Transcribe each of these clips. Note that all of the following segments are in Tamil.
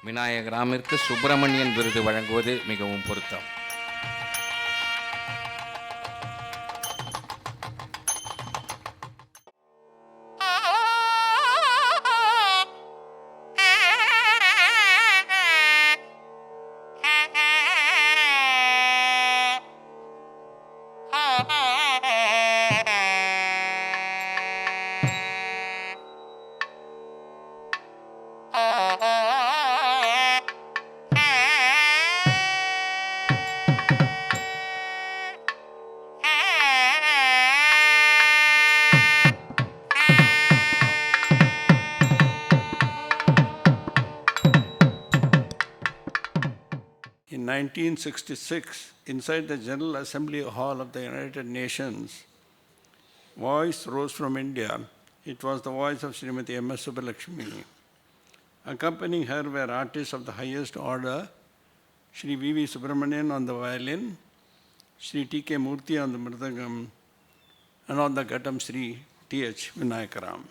விநாயகராமிற்கு சுப்பிரமணியன் விருது வழங்குவது மிகவும் பொருத்தம். In 1966, inside the General Assembly Hall of the United Nations, voice rose from India. It was the voice of Srimati M.S. Subbulakshmi. Accompanying her were artists of the highest order, Sri V.V. Subramanian on the violin, Sri T.K. Murthy on the mridangam, and on the ghatam Sri T.H. Vinayakaram.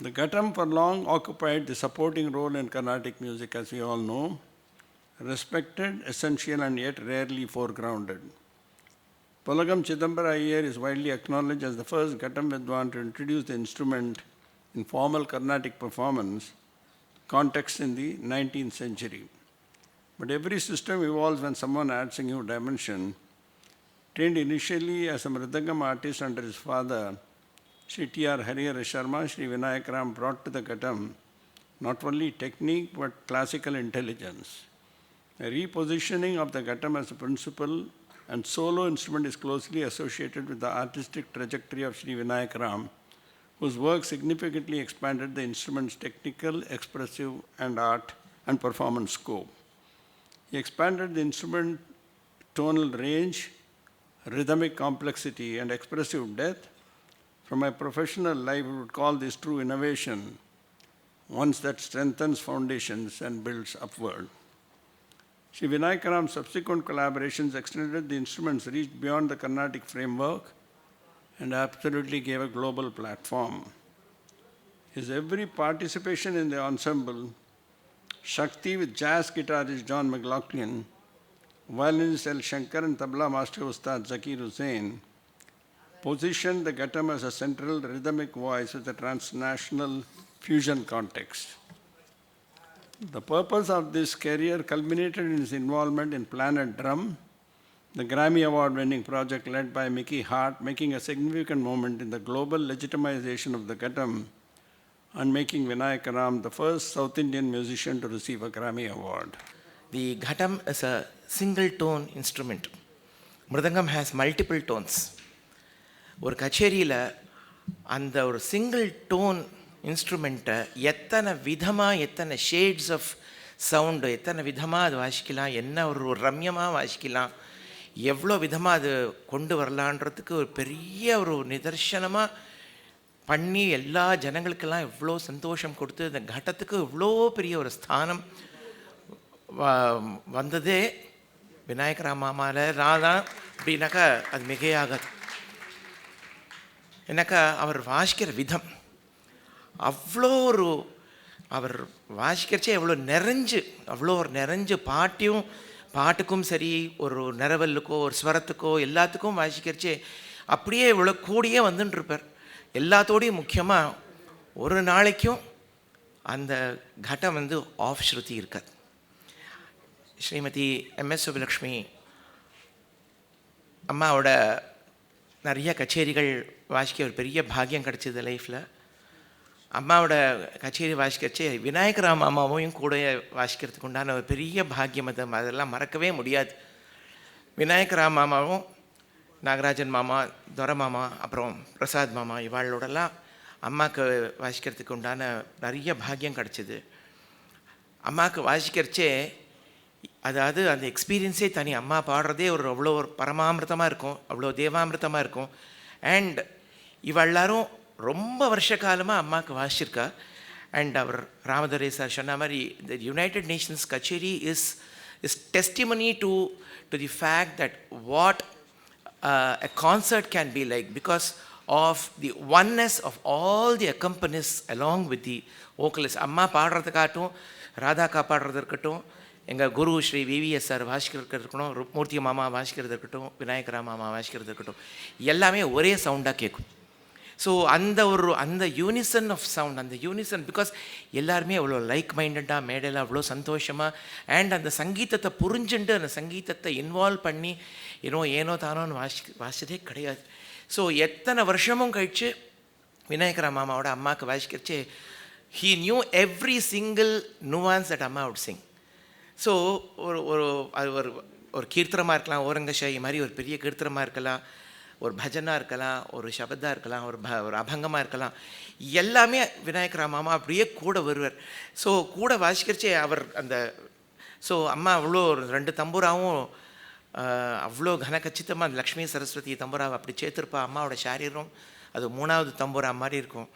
The ghatam for long occupied the supporting role in Carnatic music, as we all know, respected, essential, and yet rarely foregrounded. Pulagam Chidambara Iyer is widely acknowledged as the first ghatam vidwan to introduce the instrument in formal Carnatic performance context in the 19th century. But every system evolves when someone adds a new dimension. Trained initially as a mridangam artist under his father, Sri T.R. Harihara Sharma, Sri Vinayakaram brought to the ghatam not only technique but classical intelligence. A repositioning of the ghatam as a principal and solo instrument is closely associated with the artistic trajectory of Sri Vinayakaram, whose work significantly expanded the instrument's technical, expressive, and art and performance scope. He expanded the instrument tonal range, rhythmic complexity, and expressive depth. From my professional life, we would call this true innovation, one that strengthens foundations and builds upward. Sri Vinayakaram's subsequent collaborations extended the instrument's reach beyond the Carnatic framework and absolutely gave a global platform. His every participation in the ensemble, Shakti with jazz guitarist John McLaughlin, violinist L. Shankar and tabla master Ustad Zakir Hussain, positioned the ghatam as a central rhythmic voice with a transnational fusion context. The purpose of this career culminated in his involvement in Planet Drum, the Grammy Award-winning project led by Mickey Hart, making a significant moment in the global legitimization of the ghatam and making Vinayakaram the first South Indian musician to receive a Grammy Award. The ghatam is a single tone instrument. Mridangam has multiple tones. ஒரு கச்சேரியில் அந்த ஒரு சிங்கிள் டோன் இன்ஸ்ட்ருமெண்ட்டை எத்தனை விதமாக, எத்தனை ஷேட்ஸ் ஆஃப் சவுண்டு, எத்தனை விதமாக அது வாசிக்கலாம், என்ன ஒரு ரம்யமாக வாசிக்கலாம், எவ்வளோ விதமாக அது கொண்டு வரலான்றதுக்கு ஒரு பெரிய ஒரு நிதர்சனமாக பண்ணி எல்லா ஜனங்களுக்கெல்லாம் எவ்வளோ சந்தோஷம் கொடுத்து இந்த கட்டத்துக்கு இவ்வளோ பெரிய ஒரு ஸ்தானம் வந்ததே விநாயகரா மாமாவில் நான் தான் அப்படின்னாக்கா அது மிகையாகாது. எனக்கா அவர் வாசிக்கிற விதம் அவ்வளோ ஒரு, அவர் வாசிக்கிறச்சே எவ்வளோ நிறைஞ்சு பாட்டுக்கும் சரி, ஒரு நிறவல்லுக்கோ ஒரு ஸ்வரத்துக்கோ எல்லாத்துக்கும் வாசிக்கிறச்சே அப்படியே இவ்வளோ கூடியே வந்துட்டுருப்பார். எல்லாத்தோடையும் முக்கியமாக ஒரு நாளைக்கும் அந்த கட்டம் ஆஃப் ஸ்ருதி இருக்காது. ஸ்ரீமதி எம்எஸ் சுப்புலக்ஷ்மி அம்மாவோட நிறைய கச்சேரிகள் வாசிக்க ஒரு பெரிய பாக்கியம் கிடச்சிது லைஃப்பில். அம்மாவோட கச்சேரி வாசிக்கிறச்சே விநாயகராம் அம்மாவையும் கூட வாசிக்கிறதுக்கு உண்டான ஒரு பெரிய பாக்கியம் அதெல்லாம் மறக்கவே முடியாது. விநாயகராம் மாமாவும் நாகராஜன் மாமா, துரை மாமா, அப்புறம் பிரசாத் மாமா இவாளோடலாம் அம்மாவுக்கு வாசிக்கிறதுக்கு உண்டான நிறைய பாக்கியம் கிடச்சிது. அம்மாவுக்கு வாசிக்கிறச்சே அதாவது அந்த எக்ஸ்பீரியன்ஸே தனி. அம்மா பாடுறதே அவ்வளோ ஒரு பரமாமிர்தமாக இருக்கும், அவ்வளோ தேவாமிர்தமாக இருக்கும். அண்ட் இவள் எல்லாரும் ரொம்ப வருஷ காலமாக அம்மாவுக்கு வாசிச்சிருக்கா. அண்ட் அவர் ராமதுரை சார் சொன்ன மாதிரி இந்த யுனைடெட் நேஷன்ஸ் கச்சேரி is testimony to the fact that what a concert can be like, because of the oneness of all the accompanists along with the vocalists. அம்மா பாடுறதுக்காட்டும் ராதாக்கா பாடுறது இருக்கட்டும், எங்கள் குரு ஸ்ரீ விவிஎஸ் சார் வாசிக்கிறது இருக்கட்டும், மூர்த்தி மாமா வாசிக்கிறது இருக்கட்டும், விநாயகரா மாமா வாசிக்கிறது இருக்கட்டும், எல்லாமே ஒரே சவுண்டாக கேட்கும். ஸோ அந்த யூனிசன் ஆஃப் சவுண்ட், அந்த யூனிசன், பிகாஸ் எல்லாருமே அவ்வளோ லைக் மைண்டடாக மேடையில் அவ்வளோ சந்தோஷமாக அண்ட் அந்த சங்கீதத்தை புரிஞ்சுட்டு அந்த சங்கீதத்தை இன்வால்வ் பண்ணி ஏனோ தானோன்னு வாசிச்சதே கிடையாது. ஸோ எத்தனை வருஷமும் கழித்து விநாயகரா மாமாவோட அம்மாவுக்கு வாசிக்கிறச்சு, he knew every single nuance that அம்மா would sing. ஸோ ஒரு கீர்த்தனமாக இருக்கலாம், ஓரங்கஷாயி மாதிரி ஒரு பெரிய கீர்த்தனமாக இருக்கலாம், ஒரு பஜனாக இருக்கலாம், ஒரு சபதாக இருக்கலாம், ஒரு அபங்கமாக இருக்கலாம், எல்லாமே விநாயகரா மாமா அப்படியே கூட வருவார். ஸோ கூட வாசிக்கிறச்சே அவர் அந்த ஸோ அம்மா அவ்வளோ 2 தம்புராவும் அவ்வளோ கனகச்சித்தமாக அந்த லக்ஷ்மி சரஸ்வதி தம்புராவை அப்படி சேர்த்துருப்பா. அம்மாவோட சாரீரம் அது 3வது தம்புரா மாதிரி இருக்கும்,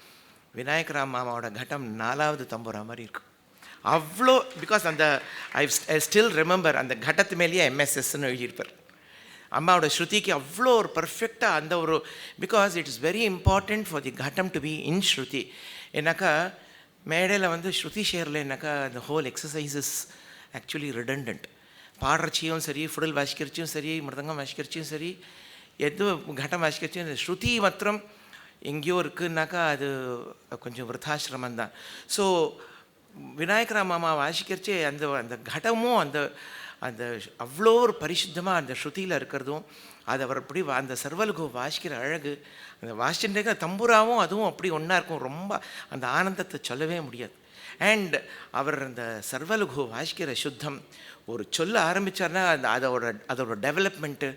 விநாயகரா மாமாவோட கட்டம் 4வது தம்புரா மாதிரி இருக்கும். அவ்வளோ பிகாஸ் அந்த ஐ ஸ்டில் ரிமெம்பர் அந்த கட்டத்து மேலேயே எம்எஸ்எஸ்ன்னு எழுதியிருப்பார். அம்மாவோட ஸ்ருதிக்கு அவ்வளோ ஒரு பர்ஃபெக்டாக அந்த ஒரு because it is very important for the கட்டம் டு பி இன் ஸ்ருதி. ஏன்னாக்கா மேடையில் வந்து ஸ்ருதி ஷேரில் ஏன்னாக்கா அந்த whole exercise is actually redundant. பாடுறச்சியும் சரி, ஃபுடல் வாசிக்கிறச்சியும் சரி, மிருதங்கம் வாசிக்கிறச்சியும் சரி, எது கட்டம் வாசிக்கிறச்சியும் இந்த ஸ்ருதி மாத்திரம் எங்கேயோ இருக்குன்னாக்கா அது கொஞ்சம் விருத்தாசிரமம் தான். ஸோ விநாயகரா மாமா வாசிக்கிறச்சே அந்த கடமும் அந்த அவ்வளோ ஒரு பரிசுத்தமாக அந்த ஸ்ருதியில் இருக்கிறதும், அது அவர் அப்படி அந்த சர்வலகு வாசிக்கிற அழகு, அந்த வாசிச்சுட்டே தம்புராவும் அதுவும் அப்படி ஒன்றா இருக்கும். ரொம்ப அந்த ஆனந்தத்தை சொல்லவே முடியாது. அண்ட் அவர் அந்த சர்வலகு வாசிக்கிற சுத்தம் ஒரு சொல்ல ஆரம்பித்தார்னா அதோட டெவலப்மெண்ட்டு,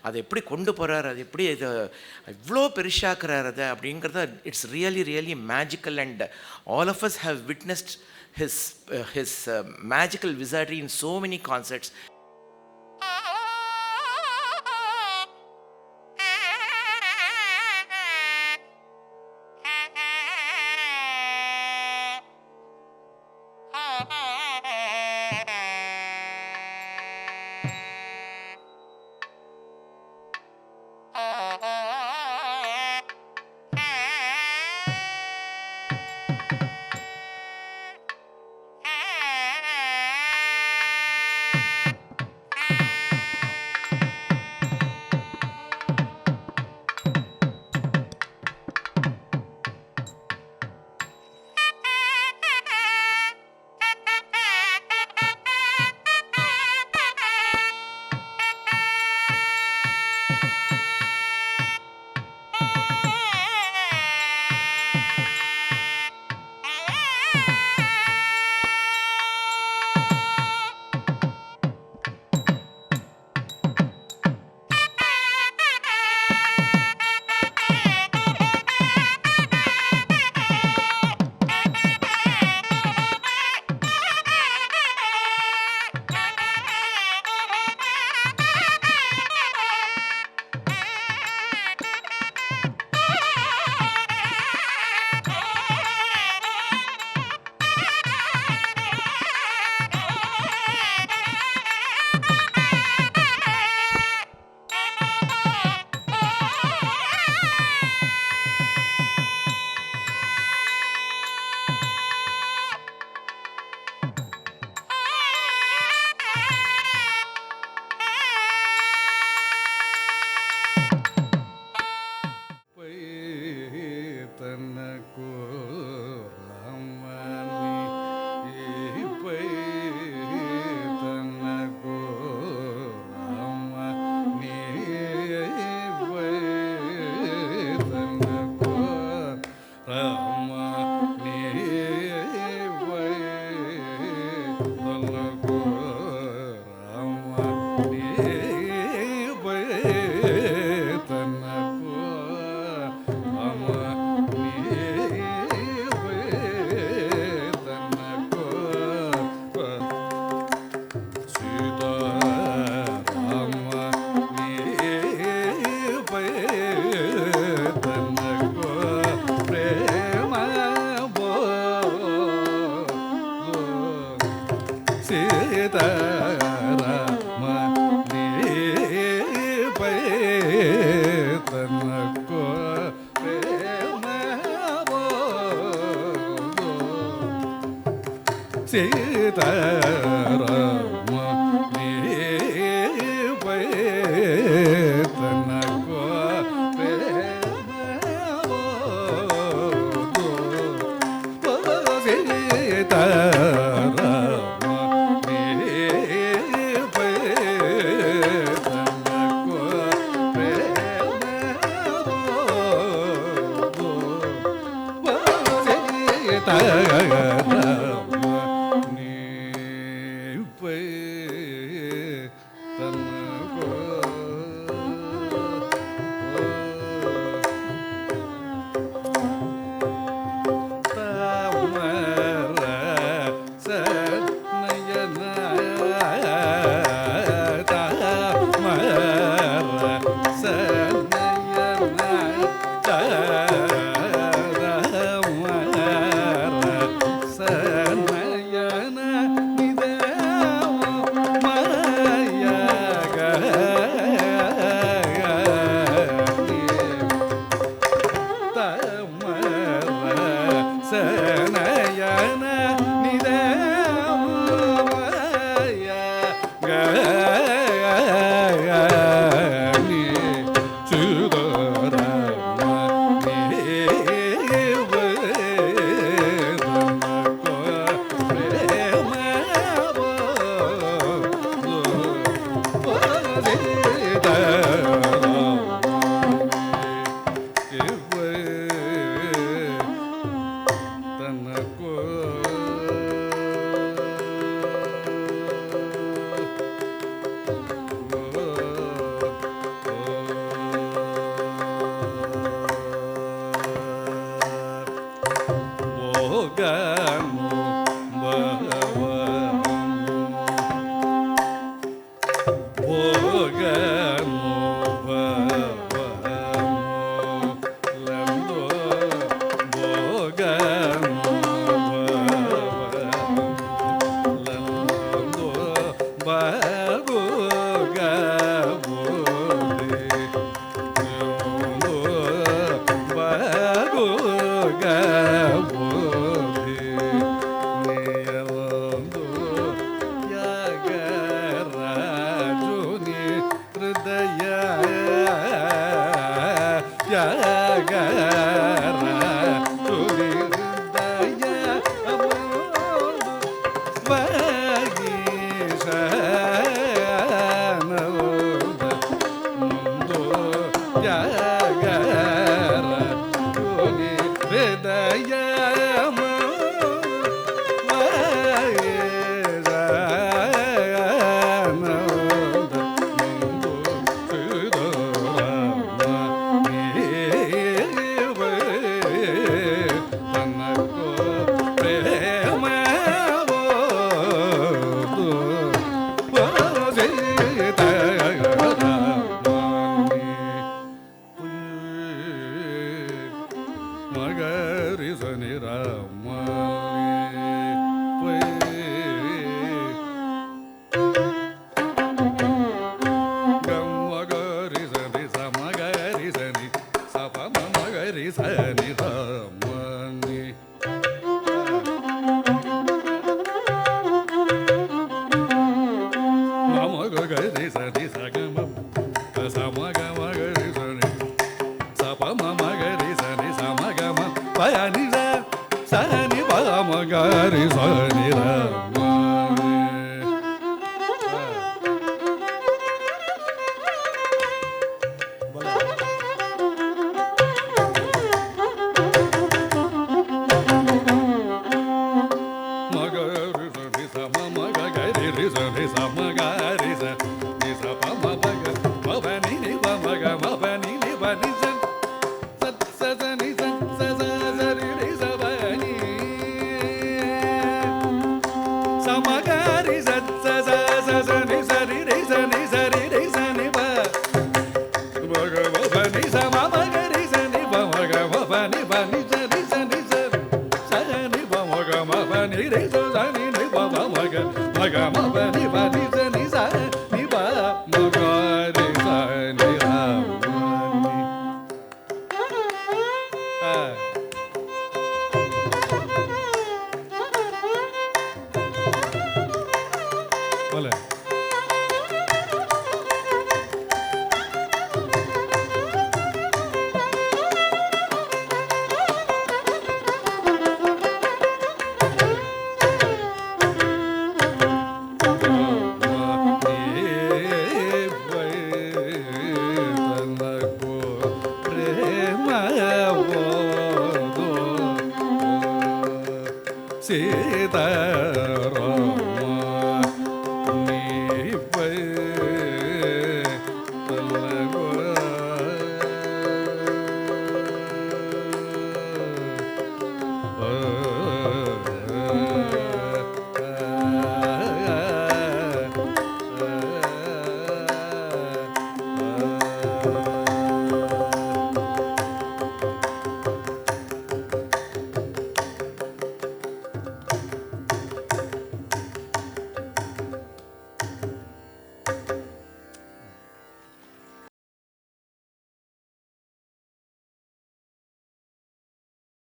அதை எப்படி கொண்டு போகிறார், அது எப்படி இதை இவ்வளோ பெருசாக்குறார் அதை அப்படிங்கிறத it's really magical. And all of us have witnessed his magical wizardry in so many concerts. Seetharama